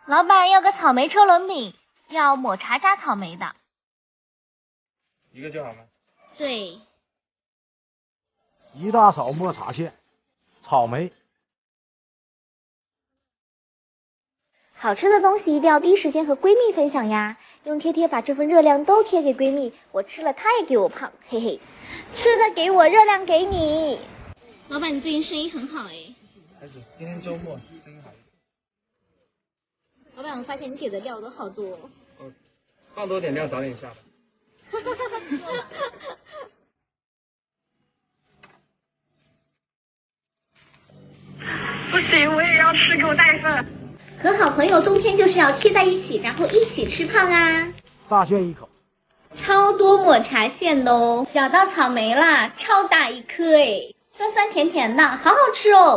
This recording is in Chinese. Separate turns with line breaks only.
老板要个草莓车轮饼，要抹茶加草莓的。
一个就好吗？
对。
一大勺抹茶馅，草莓。
好吃的东西一定要第一时间和闺蜜分享呀，用贴贴把这份热量都贴给闺蜜，我吃了她也给我胖，嘿嘿，吃的给我，热量给你。老板，你最近生意很好哎。
还行，今天周末生意好一点。
老板，我发现你给的料都好多。
放多点料，早点下吧。
不行，我也要吃，给我带一份。
和好朋友冬天就是要贴在一起，然后一起吃胖啊。
大炫一口。
超多抹茶馅的哦，咬到草莓啦，超大一颗哎，酸酸甜甜的，好好吃哦。